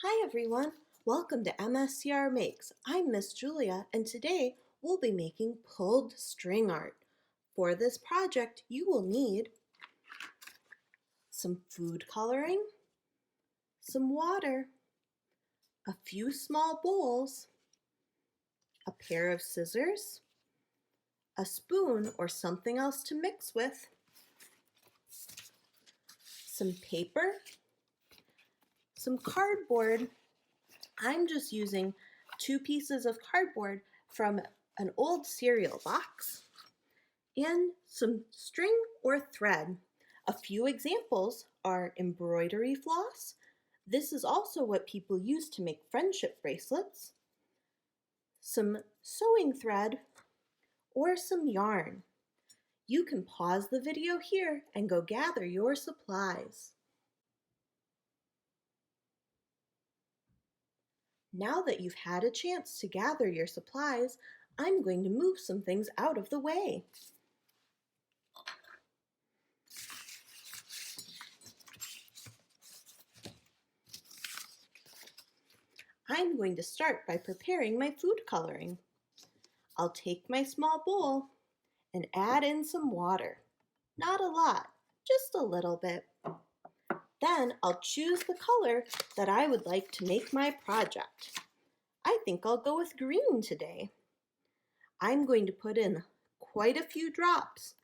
Hi everyone, welcome to MSCR Makes. I'm Miss Julia and today we'll be making pulled string art. For this project you will need some food coloring, some water, a few small bowls, a pair of scissors, a spoon or something else to mix with, some paper, some cardboard. I'm just using 2 pieces of cardboard from an old cereal box, and some string or thread. A few examples are embroidery floss. This is also what people use to make friendship bracelets. Some sewing thread or some yarn. You can pause the video here and go gather your supplies. Now that you've had a chance to gather your supplies, I'm going to move some things out of the way. I'm going to start by preparing my food coloring. I'll take my small bowl and add in some water. Not a lot, just a little bit. Then I'll choose the color that I would like to make my project. I think I'll go with green today. I'm going to put in quite a few drops,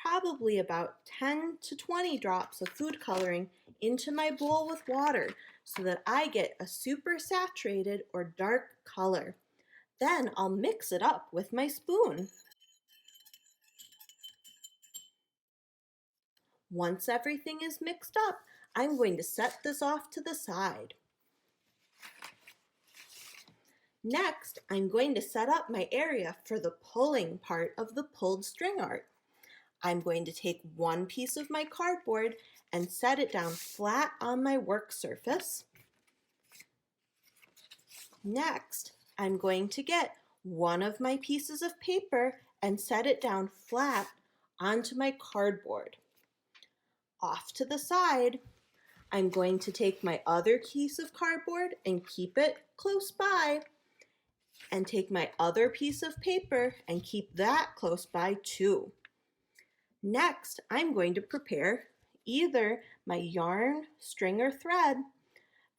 probably about 10 to 20 drops of food coloring into my bowl with water so that I get a super saturated or dark color. Then I'll mix it up with my spoon. Once everything is mixed up, I'm going to set this off to the side. Next, I'm going to set up my area for the pulling part of the pulled string art. I'm going to take one piece of my cardboard and set it down flat on my work surface. Next, I'm going to get one of my pieces of paper and set it down flat onto my cardboard. Off to the side, I'm going to take my other piece of cardboard and keep it close by, and take my other piece of paper and keep that close by too. Next, I'm going to prepare either my yarn, string, or thread.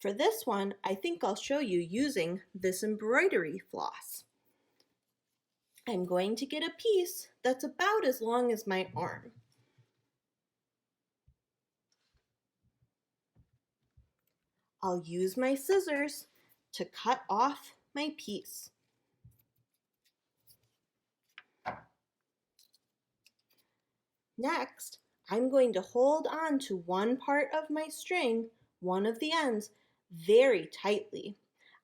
For this one, I think I'll show you using this embroidery floss. I'm going to get a piece that's about as long as my arm. I'll use my scissors to cut off my piece. Next, I'm going to hold on to one part of my string, one of the ends, very tightly.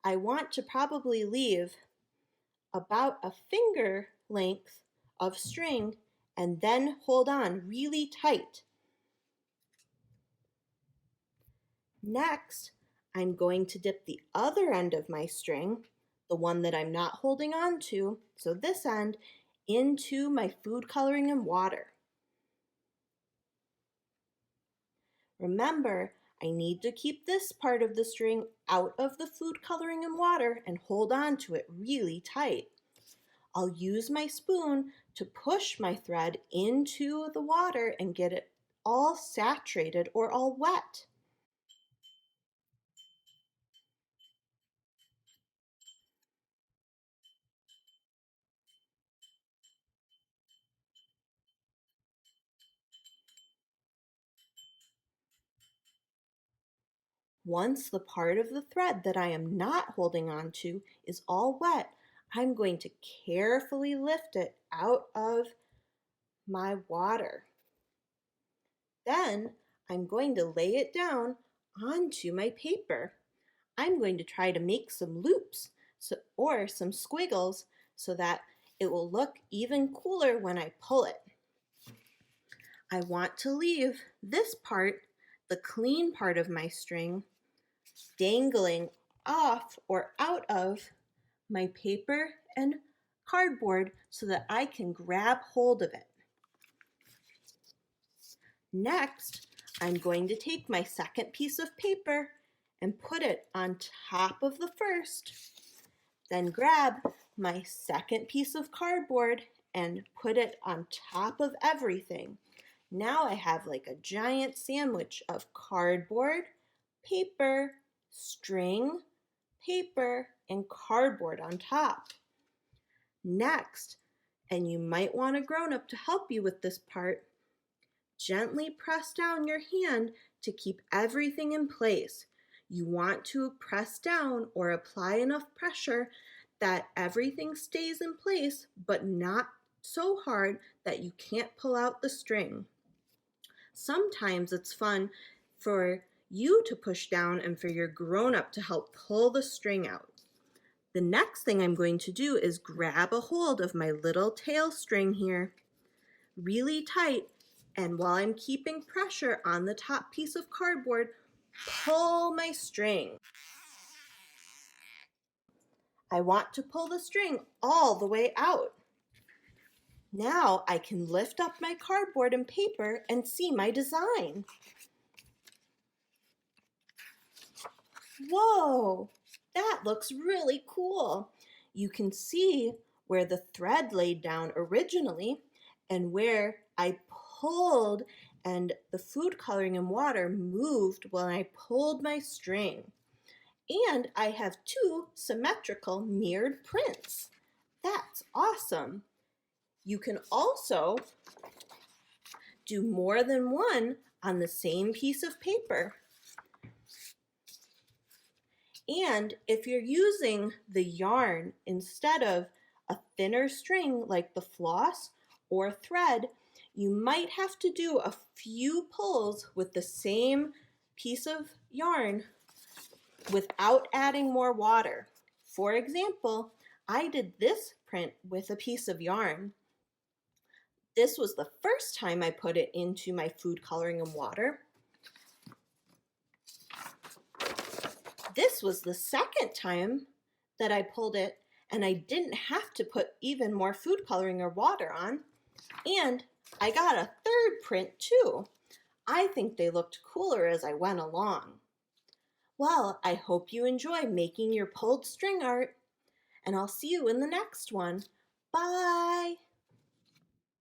I want to probably leave about a finger length of string and then hold on really tight. Next, I'm going to dip the other end of my string, the one that I'm not holding on to, so this end, into my food coloring and water. Remember, I need to keep this part of the string out of the food coloring and water and hold on to it really tight. I'll use my spoon to push my thread into the water and get it all saturated or all wet. Once the part of the thread that I am not holding on to is all wet, I'm going to carefully lift it out of my water. Then I'm going to lay it down onto my paper. I'm going to try to make some loops or some squiggles so that it will look even cooler when I pull it. I want to leave this part, the clean part of my string, dangling off or out of my paper and cardboard so that I can grab hold of it. Next, I'm going to take my second piece of paper and put it on top of the first. Then grab my second piece of cardboard and put it on top of everything. Now I have like a giant sandwich of cardboard, paper, string, paper, and cardboard on top. Next, and you might want a grown-up to help you with this part, gently press down your hand to keep everything in place. You want to press down or apply enough pressure that everything stays in place, but not so hard that you can't pull out the string. Sometimes it's fun for you to push down and for your grown-up to help pull the string out. The next thing I'm going to do is grab a hold of my little tail string here really tight, and while I'm keeping pressure on the top piece of cardboard, pull my string. I want to pull the string all the way out. Now I can lift up my cardboard and paper and see my design. Whoa, that looks really cool. You can see where the thread laid down originally and where I pulled and the food coloring and water moved when I pulled my string. And I have two symmetrical mirrored prints. That's awesome. You can also do more than one on the same piece of paper. And if you're using the yarn instead of a thinner string like the floss or thread, you might have to do a few pulls with the same piece of yarn without adding more water. For example, I did this print with a piece of yarn. This was the first time I put it into my food coloring and water. This was the second time that I pulled it, and I didn't have to put even more food coloring or water on. And I got a third print too. I think they looked cooler as I went along. Well, I hope you enjoy making your pulled string art, and I'll see you in the next one. Bye!